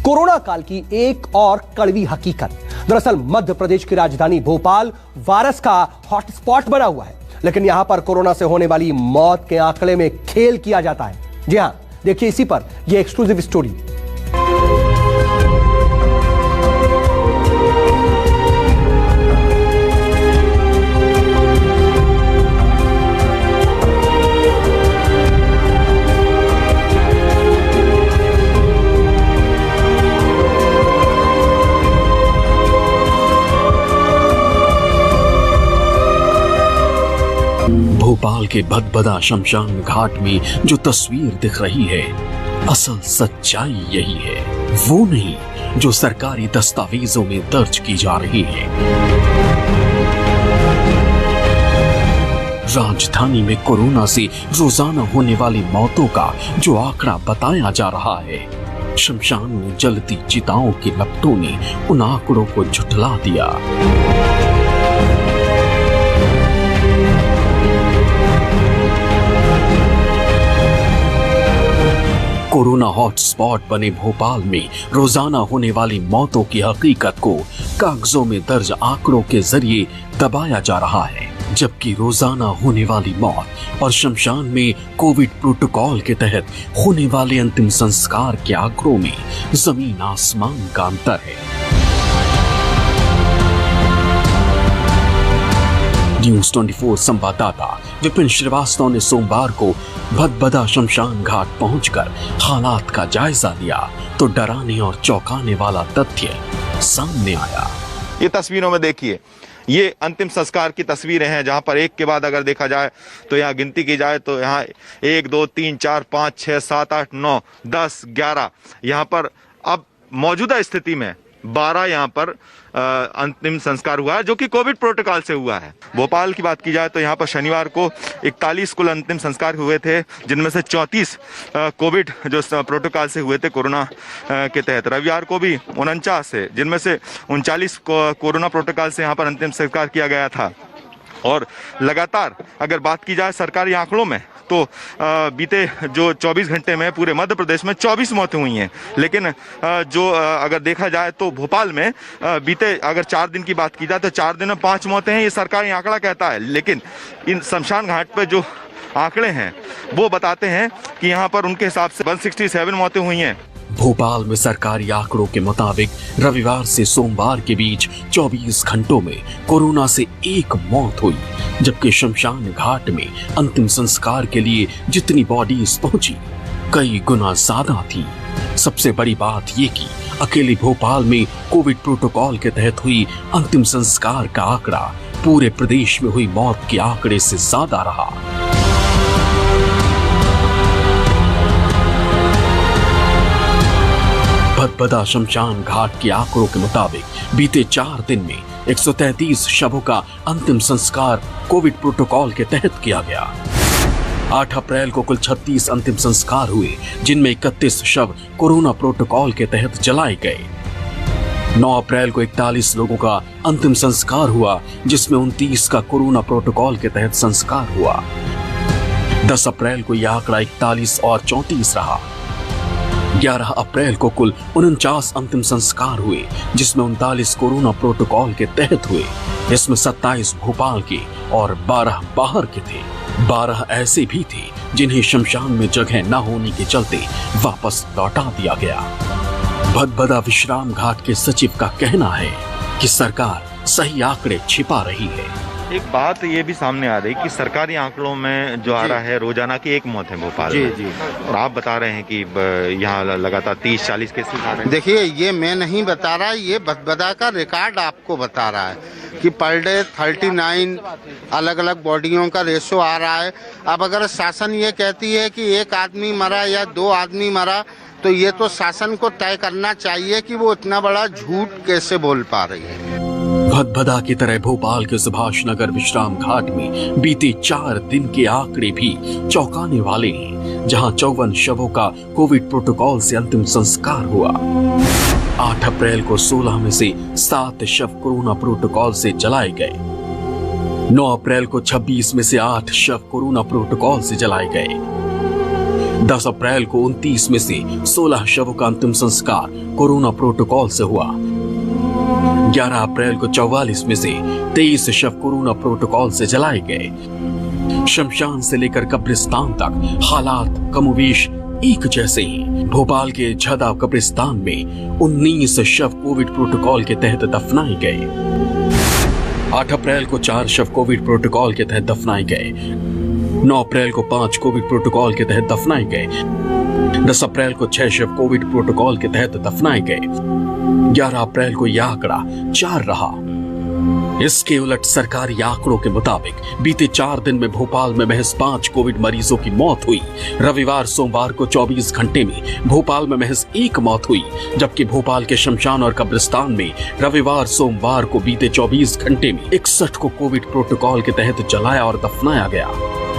Corona काल की एक और कड़वी हकीकत। दरअसल मध्य प्रदेश की राजधानी भोपाल वायरस का हॉटस्पॉट बना हुआ है, लेकिन यहां पर कोरोना से होने वाली मौत के आंकड़े में खेल किया जाता है। जी हां, देखिए इसी पर यह एक्सक्लूसिव स्टोरी। भोपाल के भदभदा शमशान घाट में जो तस्वीर दिख रही है, असल सच्चाई यही है, वो नहीं जो सरकारी दस्तावेजों में दर्ज की जा रही है। राजधानी में कोरोना से रोजाना होने वाली मौतों का जो आंकड़ा बताया जा रहा है, शमशान में जलती चिताओं की लपटों ने उन आंकड़ों को झुठला दिया। कोरोना हॉटस्पॉट बने भोपाल में रोजाना होने वाली मौतों की हकीकत को कागजों में दर्ज आंकड़ों के जरिए दबाया जा रहा है, जबकि रोजाना होने वाली मौत और शमशान में कोविड प्रोटोकॉल के तहत होने वाले अंतिम संस्कार के आंकड़ों में जमीन आसमान का अंतर है। न्यूज़ 24 संवाददाता विपिन श्रीवास्तव ने सोमवार को भदभदा शमशान घाट पहुंचकर हालात का जायजा लिया तो डराने और चौंकाने वाला तथ्य सामने आया। ये तस्वीरों में देखिए, ये अंतिम संस्कार की तस्वीरें हैं, जहां पर एक के बाद अगर देखा जाए तो यहाँ गिनती की जाए तो यहाँ 1 2 3 4 5 6 7 8 9 10 11 यहाँ पर अब मौजूदा स्थिति में 12 यहाँ पर अंतिम संस्कार हुआ है, जो कि कोविड प्रोटोकॉल से हुआ है। भोपाल की बात की जाए तो यहाँ पर शनिवार को 41 कुल अंतिम संस्कार हुए थे, जिनमें से 34 कोविड जो प्रोटोकॉल से हुए थे कोरोना के तहत। रविवार को भी 49 है, जिनमें से 39 कोरोना प्रोटोकॉल से यहाँ पर अंतिम संस्कार किया गया था। और लगातार अगर बात की जाए सरकारी आंकड़ों में तो बीते जो 24 घंटे में पूरे मध्य प्रदेश में 24 मौतें हुई हैं, लेकिन जो अगर देखा जाए तो भोपाल में बीते अगर 4 दिन की बात की जाए तो 4 दिन में 5 मौतें हैं, ये सरकारी आंकड़ा कहता है। लेकिन इन शमशान घाट पर जो आंकड़े हैं वो बताते हैं कि यहाँ पर उनके हिसाब से 167 मौतें हुई हैं। भोपाल में सरकारी आंकड़ों के मुताबिक रविवार से सोमवार के बीच 24 घंटों में कोरोना से 1 मौत हुई, जबकि शमशान घाट में अंतिम संस्कार के लिए जितनी बॉडीज पहुंची कई गुना ज्यादा थी। सबसे बड़ी बात ये कि अकेले भोपाल में कोविड प्रोटोकॉल के तहत हुई अंतिम संस्कार का आंकड़ा पूरे प्रदेश में हुई मौत के आंकड़े से ज्यादा रहा। भदभदा शमशान घाट के आंकड़ों के मुताबिक बीते 4 दिन में 133 शवों का अंतिम संस्कार कोविड प्रोटोकॉल के तहत किया गया। 8 अप्रैल को कुल 36 अंतिम संस्कार हुए, जिनमें 31 शव कोरोना प्रोटोकॉल के तहत जलाए गए। 9 अप्रैल को 41 लोगों का अंतिम संस्कार हुआ, जिसमें 29 का कोरोना प्रोटोकॉल के तहत संस्कार हुआ। 10 अप्रैल को यह आंकड़ा 41 और 34 रहा। 11 अप्रैल को कुल 49 अंतिम संस्कार हुए, जिसमें 39 कोरोना प्रोटोकॉल के तहत हुए। इसमें 27 भोपाल के और 12 बाहर के थे। 12 ऐसे भी थे जिन्हें शमशान में जगह न होने के चलते वापस लौटा दिया गया। भदभदा विश्राम घाट के सचिव का कहना है कि सरकार सही आंकड़े छिपा रही है। एक बात ये भी सामने आ रही कि सरकारी आंकड़ों में जो आ रहा है रोजाना की 1 मौत है भोपाल में। जी। और आप बता रहे हैं कि यहाँ लगातार 30-40 केसेस आ रहे हैं। देखिए, ये मैं नहीं बता रहा, ये भदभदा का रिकॉर्ड आपको बता रहा है कि पर डे 39 अलग अलग बॉडियों का रेशो आ रहा है। अब अगर शासन ये कहती है कि 1 आदमी मरा या 2 आदमी मरा, तो ये तो शासन को तय करना चाहिए कि वो इतना बड़ा झूठ कैसे बोल पा रही है। भदभदा की तरह भोपाल के सुभाष नगर विश्राम घाट में बीते 4 दिन के आंकड़े भी चौंकाने वाले हैं, जहां 54 शवों का कोविड प्रोटोकॉल से अंतिम संस्कार हुआ। 8 अप्रैल को 16 में से 7 शव कोरोना प्रोटोकॉल से जलाए गए। 9 अप्रैल को 26 में से 8 शव कोरोना प्रोटोकॉल से जलाए गए। 10 अप्रैल को 29 में से 16 शवों का अंतिम संस्कार कोरोना प्रोटोकॉल से हुआ। 11 अप्रैल को 44 में से 23 शव कोरोना प्रोटोकॉल से जलाए गए। शमशान से लेकर कब्रिस्तान तक हालात कमोबेश एक जैसे ही। भोपाल के झदा कब्रिस्तान में 19 शव कोविड प्रोटोकॉल के तहत दफनाए गए। 8 अप्रैल को 4 शव कोविड प्रोटोकॉल के तहत दफनाए गए। 9 अप्रैल को 5 कोविड प्रोटोकॉल के तहत दफनाए गए। 10 अप्रैल को 6 शव कोविड प्रोटोकॉल के तहत दफनाए गए। 11 अप्रैल को यह आंकड़ा 4 रहा। इसके उलट सरकारी आंकड़ों के मुताबिक बीते 4 दिन में भोपाल में महज 5 कोविड मरीजों की मौत हुई। रविवार सोमवार को 24 घंटे में भोपाल में महज 1 मौत हुई, जबकि भोपाल के शमशान और कब्रिस्तान में रविवार सोमवार को बीते 24 घंटे में 61 को कोविड प्रोटोकॉल के तहत जलाया और दफनाया गया।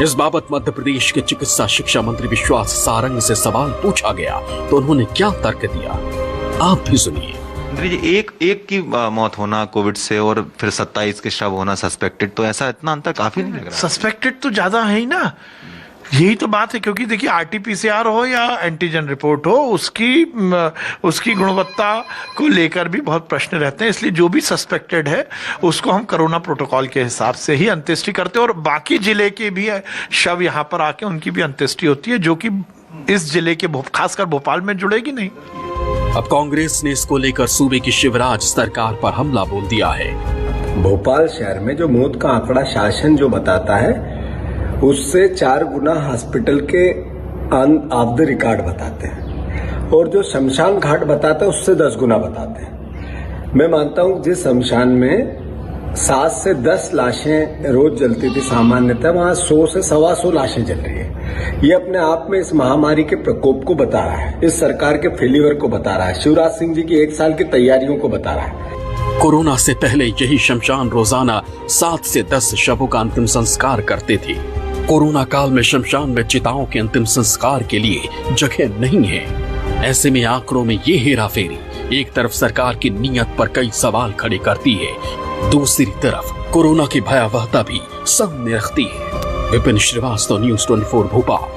इस बाबत मध्य प्रदेश के चिकित्सा शिक्षा मंत्री विश्वास सारंग से सवाल पूछा गया तो उन्होंने क्या तर्क दिया, आप भी सुनिए। मंत्री जी, एक की मौत होना कोविड से और फिर 27 के शव होना सस्पेक्टेड, तो ऐसा इतना अंतर काफी नहीं लग रहा? सस्पेक्टेड तो ज्यादा है ही ना, यही तो बात है। क्योंकि देखिए आरटीपीसीआर हो या एंटीजन रिपोर्ट हो, उसकी गुणवत्ता को लेकर भी बहुत प्रश्न रहते हैं। इसलिए जो भी सस्पेक्टेड है उसको हम कोरोना प्रोटोकॉल के हिसाब से ही अंत्येष्टि करते हैं और बाकी जिले के भी शव यहाँ पर आके उनकी भी अंत्येष्टि होती है, जो कि इस जिले के खासकर भोपाल में जुड़ेगी नहीं। अब कांग्रेस ने इसको लेकर सूबे की शिवराज सरकार पर हमला बोल दिया है। भोपाल शहर में जो मौत का आंकड़ा शासन जो बताता है उससे 4 गुना हॉस्पिटल के ऑफ द रिकॉर्ड बताते हैं, और जो शमशान घाट बताता है उससे 10 गुना बताते हैं। मैं मानता हूं जिस शमशान में 7 से 10 लाशें रोज जलती थी सामान्यतः, वहां 100 से 125 लाशें जल रही है। ये अपने आप में इस महामारी के प्रकोप को बता रहा है, इस सरकार के फेलियर को बता रहा है, शिवराज सिंह जी की 1 साल की तैयारियों को बता रहा है। कोरोना से पहले यही शमशान रोजाना 7 से 10 शवों का अंतिम संस्कार करते थे। कोरोना काल में शमशान में चिताओं के अंतिम संस्कार के लिए जगह नहीं है। ऐसे में आंकड़ों में ये हेराफेरी एक तरफ सरकार की नीयत पर कई सवाल खड़े करती है, दूसरी तरफ कोरोना की भयावहता भी सामने रखती है। विपिन श्रीवास्तव, न्यूज़ 24 भोपाल।